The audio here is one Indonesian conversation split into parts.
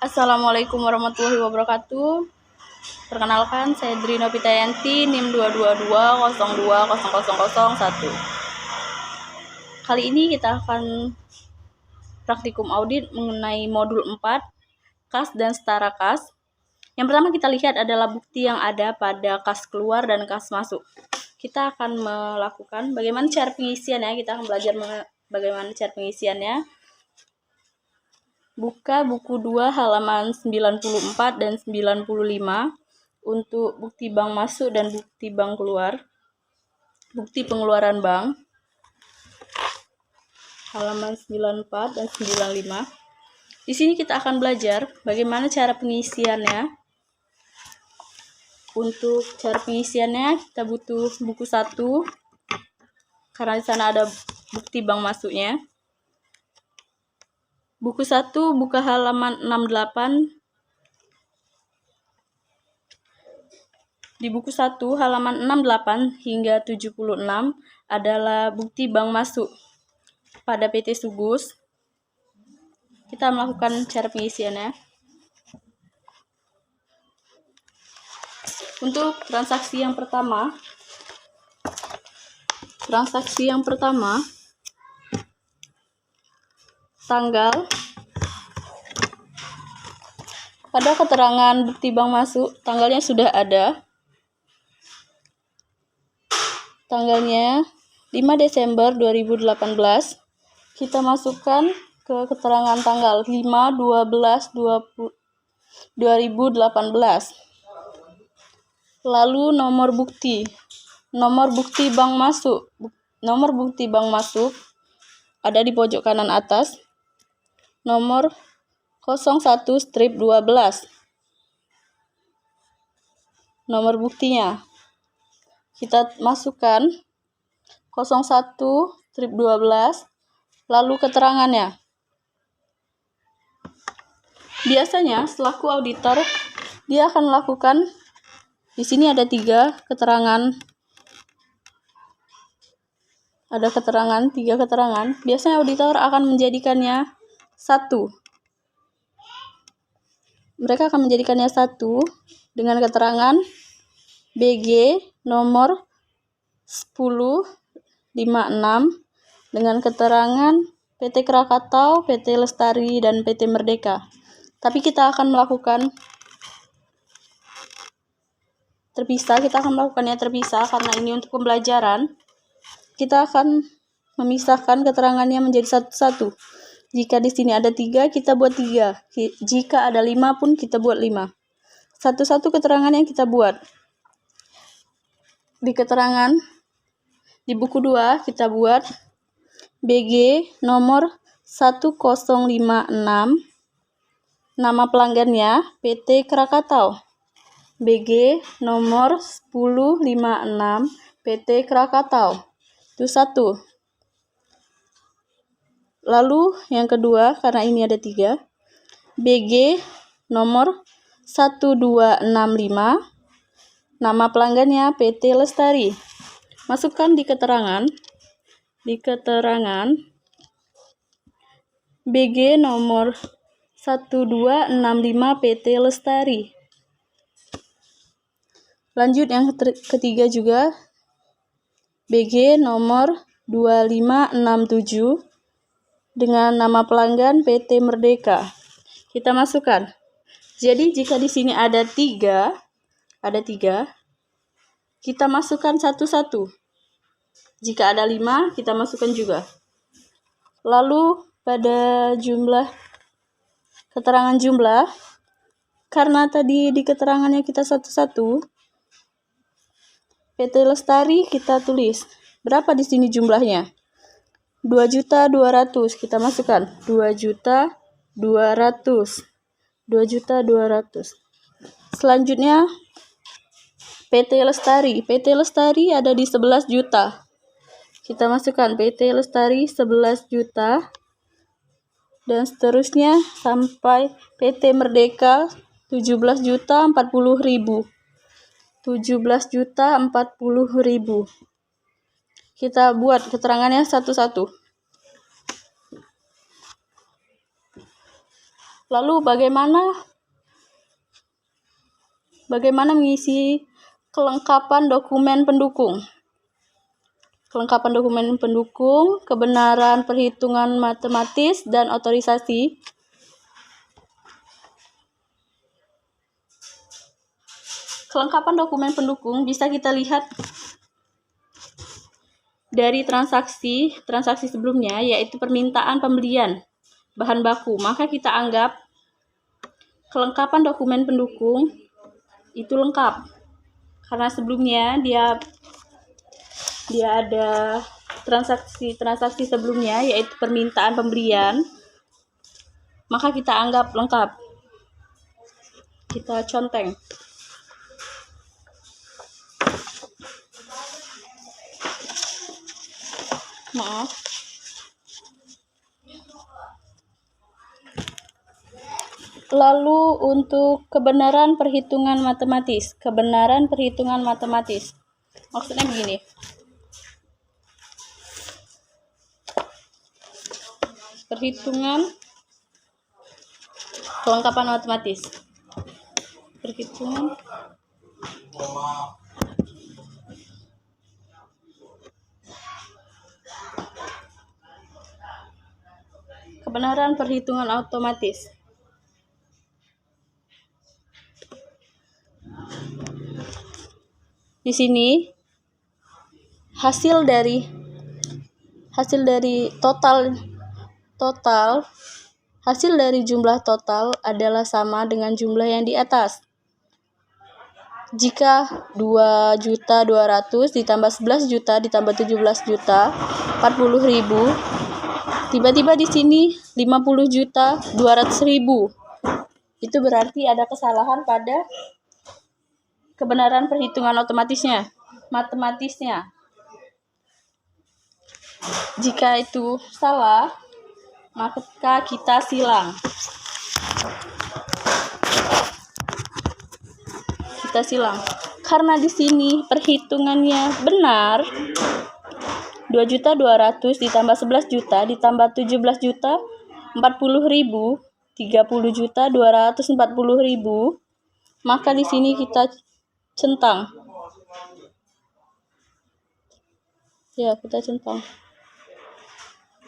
Assalamualaikum warahmatullahi wabarakatuh. Perkenalkan, saya Drino Pitayanti, NIM 222020001. Kali ini kita akan praktikum audit mengenai modul 4, kas dan setara kas. Yang pertama kita lihat adalah bukti yang ada pada kas keluar dan kas masuk. Kita akan melakukan bagaimana cara pengisiannya, kita akan belajar bagaimana cara pengisiannya. Buka buku 2 halaman 94 dan 95 untuk bukti bank masuk dan bukti bank keluar. Bukti pengeluaran bank. Halaman 94 dan 95. Di sini kita akan belajar bagaimana cara pengisiannya. Untuk cara pengisiannya kita butuh buku 1 karena di sana ada bukti bank masuknya. Buku 1 buka halaman 68. Di buku 1 halaman 68 hingga 76 adalah bukti bank masuk pada PT Sugus. Kita melakukan cara pengisiannya. Untuk transaksi yang pertama, tanggal. Pada keterangan bukti bank masuk, tanggalnya sudah ada. Tanggalnya 5 Desember 2018. Kita masukkan ke keterangan tanggal 5/12/2018. Lalu nomor bukti bank masuk. Nomor bukti bank masuk ada di pojok kanan atas. Nomor 01/12. Nomor buktinya kita masukkan 01/12, lalu keterangannya. Biasanya selaku auditor dia akan melakukan, di sini ada 3 keterangan. Ada keterangan, 3 keterangan. Biasanya auditor akan menjadikannya 1. Mereka akan menjadikannya 1 dengan keterangan BG nomor 1056 dengan keterangan PT Krakatau, PT Lestari, dan PT Merdeka. Tapi kita akan melakukan terpisah. Kita akan melakukannya terpisah karena ini untuk pembelajaran. Kita akan memisahkan keterangannya menjadi satu-satu. Jika di sini ada 3, kita buat 3. Jika ada 5 pun kita buat 5. Satu-satu keterangan yang kita buat. Di keterangan di buku 2 kita buat BG nomor 1056. Nama pelanggannya PT Krakatau. BG nomor 1056 PT Krakatau. Itu 1. Lalu yang kedua, karena ini ada 3, BG nomor 1265, nama pelanggannya PT Lestari. Masukkan di keterangan BG nomor 1265 PT Lestari. Lanjut yang ketiga juga, BG nomor 2567 dengan nama pelanggan PT Merdeka. Kita masukkan. Jadi jika di sini ada 3, kita masukkan satu-satu. Jika ada 5, kita masukkan juga. Lalu pada keterangan jumlah, karena tadi di keterangannya kita satu-satu, PT Lestari kita tulis. Berapa di sini jumlahnya? 2.200.000. Kita masukkan 2.200.000. 2.200.000. Selanjutnya PT Lestari. PT Lestari ada di 11 juta. Kita masukkan PT Lestari 11 juta. Dan seterusnya sampai PT Merdeka 17.040.000. 17.040.000. Kita buat keterangannya satu-satu. Lalu bagaimana mengisi kelengkapan dokumen pendukung? Kelengkapan dokumen pendukung, kebenaran perhitungan matematis, dan otorisasi. Kelengkapan dokumen pendukung bisa kita lihat dari transaksi sebelumnya, yaitu permintaan pembelian bahan baku. Maka kita anggap kelengkapan dokumen pendukung itu lengkap, karena sebelumnya dia ada transaksi sebelumnya, yaitu permintaan pembelian, maka kita anggap lengkap. Kita conteng. Maaf. Lalu untuk kebenaran perhitungan matematis. Maksudnya begini. Perhitungan kelengkapan matematis. Kebenaran perhitungan otomatis. Di sini hasil dari jumlah total adalah sama dengan jumlah yang di atas. Jika 2.200.000 ditambah 11 juta ditambah 17 juta 40.000, tiba-tiba di sini 50.200.000. Itu berarti ada kesalahan pada kebenaran perhitungan matematisnya. Jika itu salah, maka kita silang. Karena di sini perhitungannya benar, 2.200.000 ditambah 11 juta ditambah 17 juta 40.000, 30.240.000, maka di sini kita centang.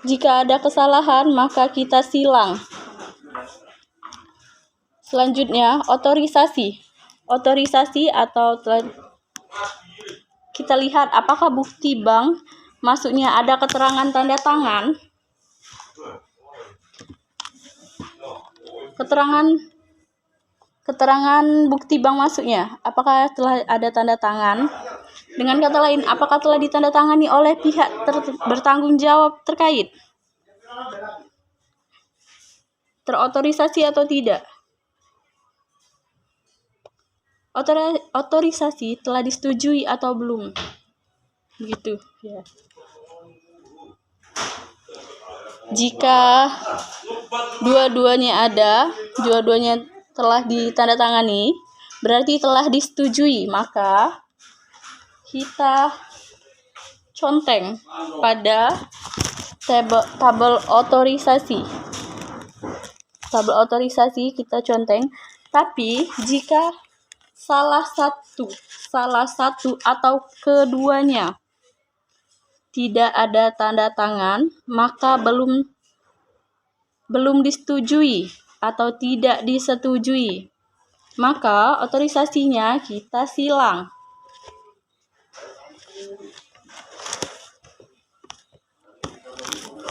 Jika ada kesalahan, maka kita silang. Selanjutnya, otorisasi atau kita lihat apakah bukti bank masuknya ada keterangan tanda tangan. Keterangan bukti bank masuknya, apakah telah ada tanda tangan? Dengan kata lain, apakah telah ditandatangani oleh pihak bertanggung jawab terkait? Terotorisasi atau tidak? Otorisasi telah disetujui atau belum? Begitu ya. Jika dua-duanya telah ditandatangani, berarti telah disetujui, maka kita conteng pada tabel otorisasi. Tabel otorisasi kita conteng, tapi jika salah satu atau keduanya tidak ada tanda tangan, maka belum disetujui atau tidak disetujui, maka otorisasinya kita silang.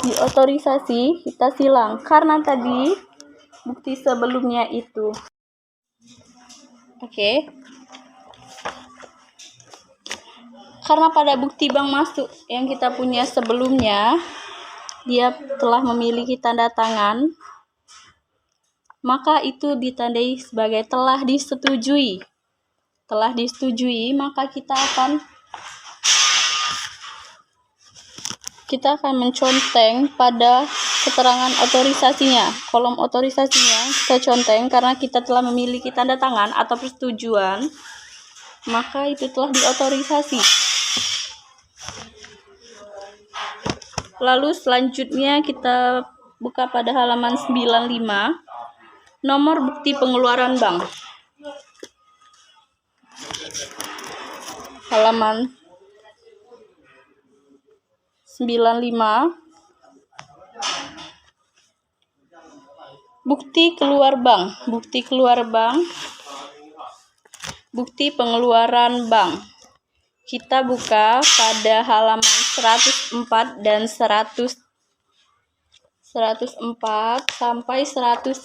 Di otorisasi kita silang karena tadi bukti sebelumnya itu. Karena pada bukti bank masuk yang kita punya sebelumnya, dia telah memiliki tanda tangan, maka itu ditandai sebagai telah disetujui. Maka kita akan menconteng pada keterangan otorisasinya. Kolom otorisasinya kita conteng karena kita telah memiliki tanda tangan atau persetujuan, maka itu telah diotorisasi. Lalu selanjutnya kita buka pada halaman 95. Nomor bukti pengeluaran bank. Halaman 95. Bukti keluar bank. Bukti keluar bank. Bukti pengeluaran bank. Kita buka pada halaman 104 dan 104 sampai 113.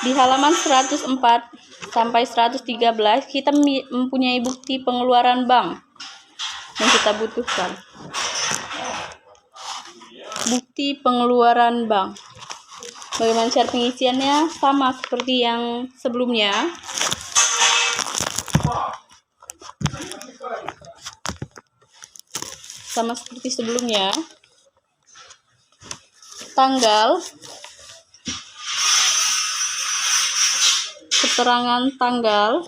Di halaman 104 sampai 113 kita mempunyai bukti pengeluaran bank yang kita butuhkan. Bukti pengeluaran bank. Bagaimana cara pengisiannya? Sama seperti yang sebelumnya. Sama seperti sebelumnya. Tanggal, keterangan tanggal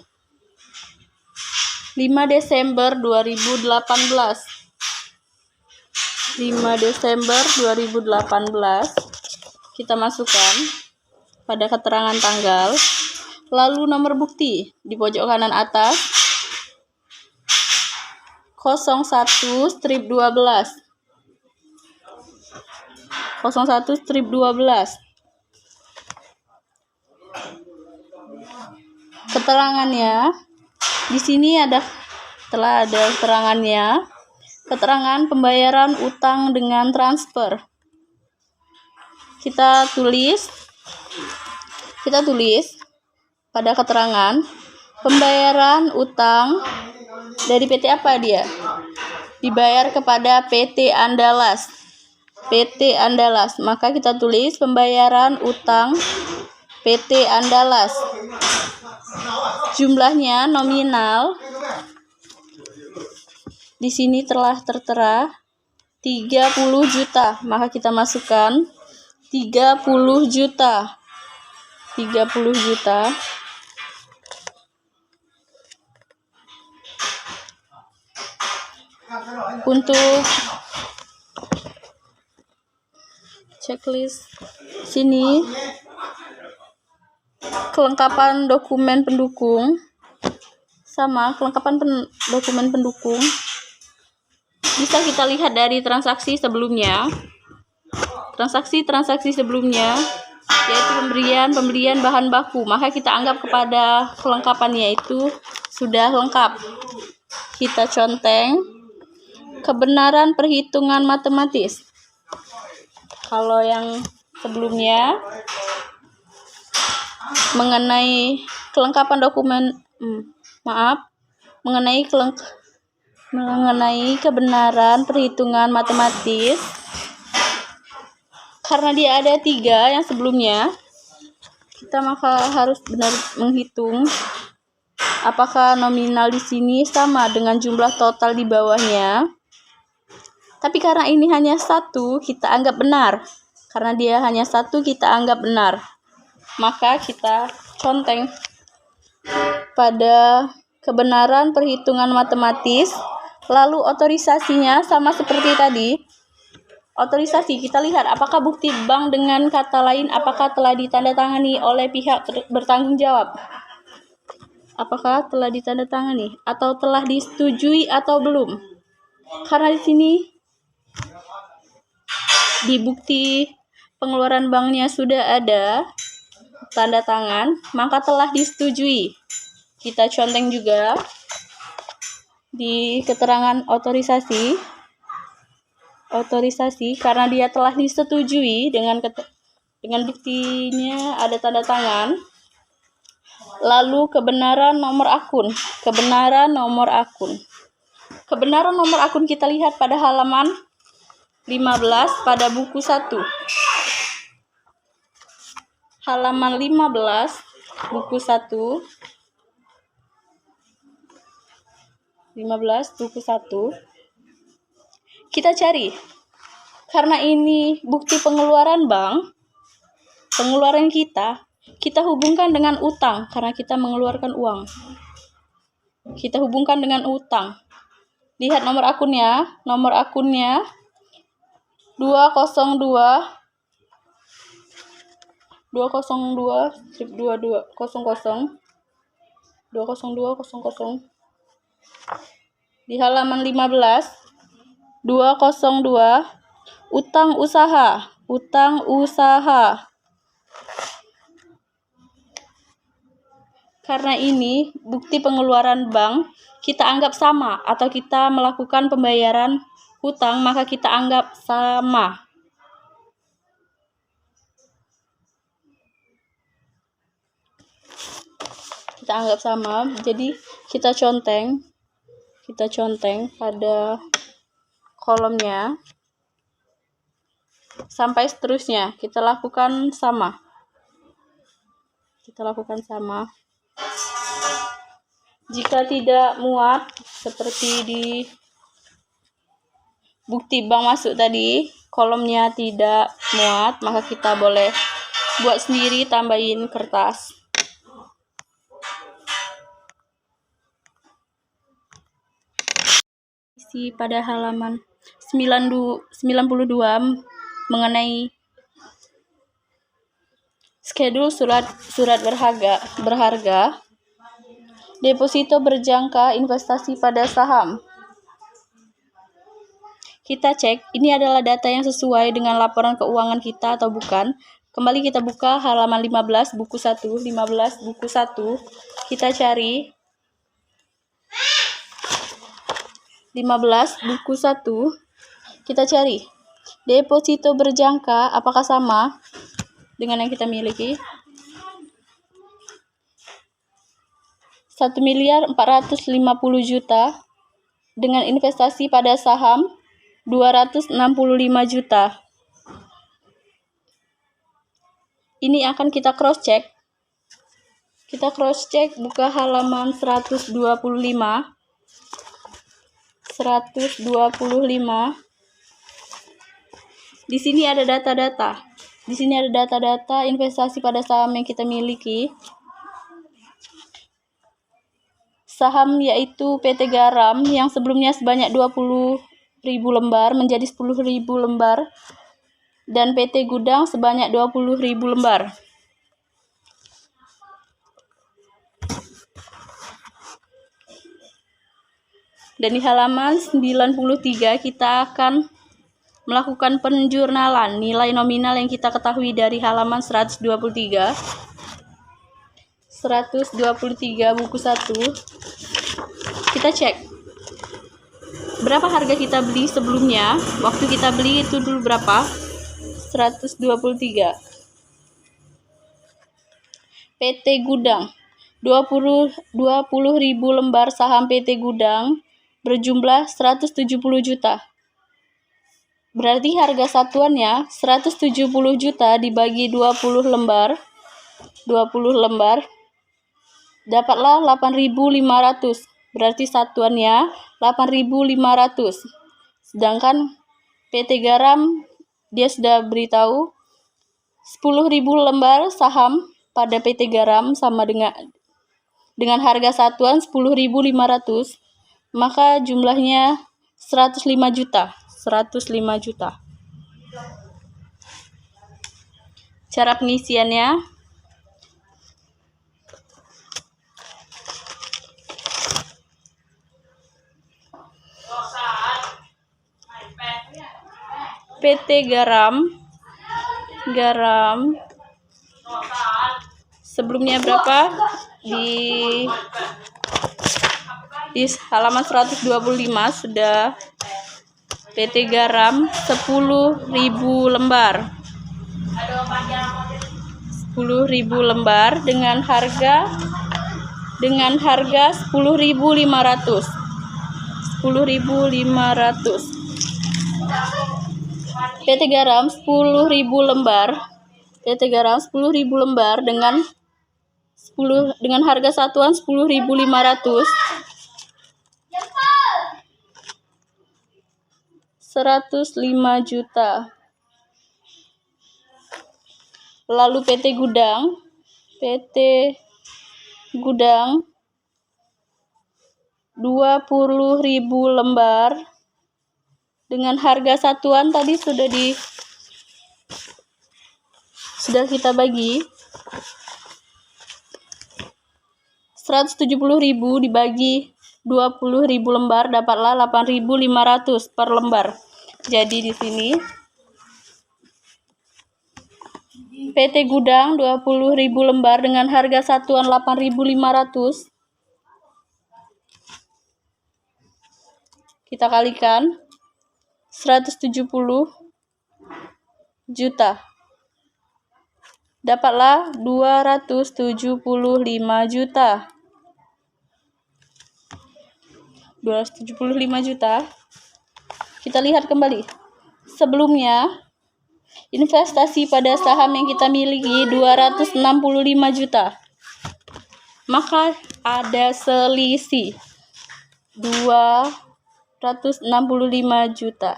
5 Desember 2018. 5 Desember 2018 kita masukkan pada keterangan tanggal. Lalu nomor bukti di pojok kanan atas 01/12. 01/12. Keterangannya di sini telah ada keterangannya. Keterangan pembayaran utang dengan transfer. Kita tulis pada keterangan pembayaran utang dari PT apa dia? Dibayar kepada PT Andalas. PT Andalas. Maka kita tulis pembayaran utang PT Andalas. Jumlahnya nominal di sini telah tertera 30 juta. Maka kita masukkan 30 juta. 30 juta. Untuk checklist sini kelengkapan dokumen pendukung. Sama kelengkapan dokumen pendukung bisa kita lihat dari transaksi sebelumnya. Transaksi sebelumnya yaitu pembelian bahan baku. Maka kita anggap kepada kelengkapannya itu sudah lengkap. Kita conteng kebenaran perhitungan matematis. Kalau yang sebelumnya mengenai kelengkapan dokumen mengenai kebenaran perhitungan matematis, karena dia ada 3 yang sebelumnya, kita maka harus benar menghitung apakah nominal di sini sama dengan jumlah total di bawahnya. Tapi karena ini hanya 1, kita anggap benar. Karena dia hanya 1, kita anggap benar. Maka kita conteng pada kebenaran perhitungan matematis. Lalu otorisasinya sama seperti tadi. Otorisasi, kita lihat apakah bukti bank dengan kata lain apakah telah ditandatangani oleh pihak bertanggung jawab. Apakah telah ditandatangani atau telah disetujui atau belum. Karena di sini di bukti pengeluaran banknya sudah ada tanda tangan, maka telah disetujui. Kita conteng juga di keterangan otorisasi karena dia telah disetujui dengan buktinya ada tanda tangan. Lalu kebenaran nomor akun. Kebenaran nomor akun kita lihat pada halaman 15 pada buku 1. Halaman 15 buku 1. 15 buku 1. Kita cari. Karena ini bukti pengeluaran bank, pengeluaran kita hubungkan dengan utang karena kita mengeluarkan uang. Kita hubungkan dengan utang. Lihat nomor akunnya 202 202 di halaman 15 202 utang usaha. Karena ini bukti pengeluaran bank, kita anggap sama, atau kita melakukan pembayaran hutang, maka kita anggap sama. Jadi kita conteng pada kolomnya sampai seterusnya. Kita lakukan sama. Jika tidak muat seperti di bukti bank masuk tadi, kolomnya tidak muat, maka kita boleh buat sendiri, tambahin kertas. Isi pada halaman 92 mengenai schedule surat berharga, deposito berjangka, investasi pada saham. Kita cek ini adalah data yang sesuai dengan laporan keuangan kita atau bukan. Kembali kita buka halaman 15 buku 1. Kita cari 15 buku 1. Kita cari deposito berjangka apakah sama dengan yang kita miliki. 1.450.000.000 dengan investasi pada saham 265 juta. Ini akan kita cross check. Buka halaman 125. Di sini ada data-data. Investasi pada saham yang kita miliki. Saham yaitu PT Garam yang sebelumnya sebanyak 20.000 lembar menjadi 10.000 lembar, dan PT Gudang sebanyak 20.000 lembar. Dan di halaman 93 kita akan melakukan penjurnalan nilai nominal yang kita ketahui dari halaman 123 buku 1. Kita cek berapa harga kita beli sebelumnya. Waktu kita beli itu dulu berapa? 123. PT Gudang 20.000 lembar saham PT Gudang berjumlah 170 juta. Berarti harga satuannya 170 juta dibagi 20 lembar dapatlah 8.500. Berarti satuannya 8.500. Sedangkan PT Garam dia sudah beritahu 10.000 lembar saham pada PT Garam sama dengan harga satuan 10.500, maka jumlahnya 105 juta. Cara pengisiannya PT Garam sebelumnya berapa? Di halaman 125 sudah PT Garam 10.000 lembar. 10.000 lembar dengan harga 10.500. 10.500. PT Garam 10.000 lembar dengan harga satuan 10.500. 105 juta. Lalu PT Gudang 20.000 lembar dengan harga satuan tadi sudah kita bagi. 170.000 dibagi 20.000 lembar dapatlah 8.500 per lembar. Jadi di sini PT Gudang 20.000 lembar dengan harga satuan 8.500. Kita kalikan 170 juta. Dapatlah 275 juta. 275 juta. Kita lihat kembali. Sebelumnya, investasi pada saham yang kita miliki 265 juta. Maka ada selisih 265 juta.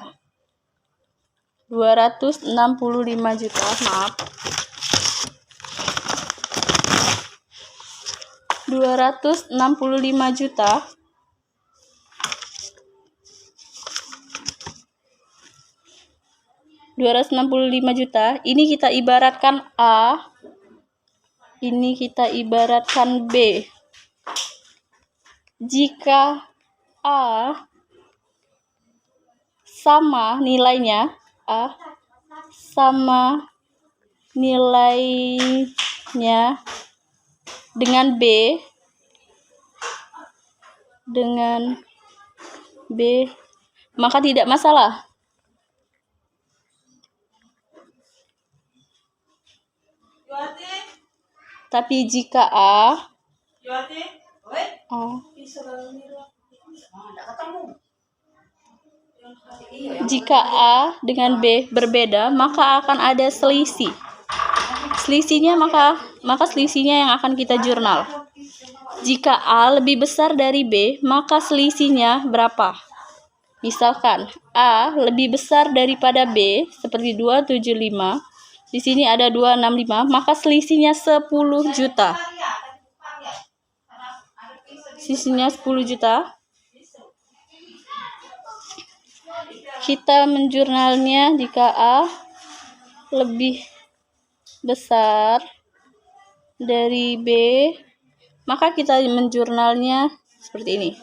265 juta, maaf. 265 juta. Ini kita ibaratkan A, ini kita ibaratkan B. Jika A sama nilainya, A sama nilainya dengan B, maka tidak masalah. Tapi jika jika A dengan B berbeda, maka akan ada selisih. Selisihnya maka selisihnya yang akan kita jurnal. Jika A lebih besar dari B, maka selisihnya berapa? Misalkan A lebih besar daripada B, seperti 275. Di sini ada 265, maka selisihnya 10 juta. Selisihnya 10 juta. Kita menjurnalnya jika A lebih besar dari B, maka kita menjurnalnya seperti ini.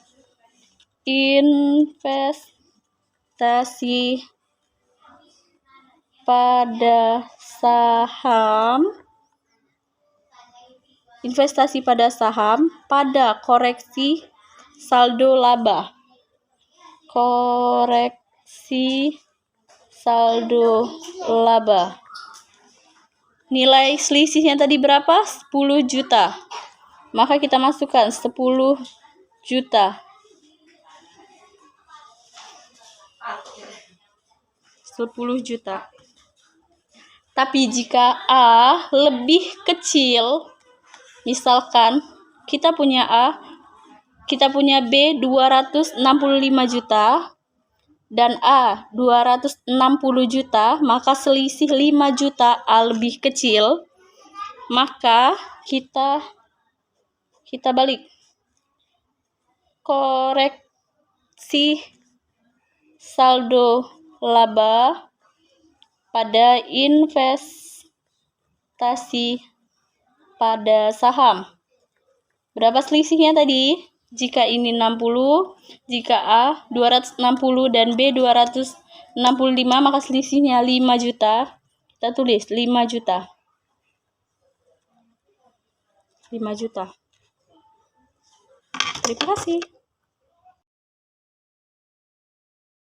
Investasi pada saham. Investasi pada saham pada koreksi saldo laba. Koreksi saldo laba. Nilai selisihnya tadi berapa? 10 juta. Maka kita masukkan 10 juta. 10 juta. Tapi jika A lebih kecil, misalkan kita punya A, kita punya B 265 juta, dan A 260 juta, maka selisih 5 juta A lebih kecil, maka kita balik. Koreksi saldo laba pada investasi pada saham. Berapa selisihnya tadi? Jika ini 60, jika A 260 dan B 265, maka selisihnya 5 juta. Kita tulis 5 juta. 5 juta. Terima kasih.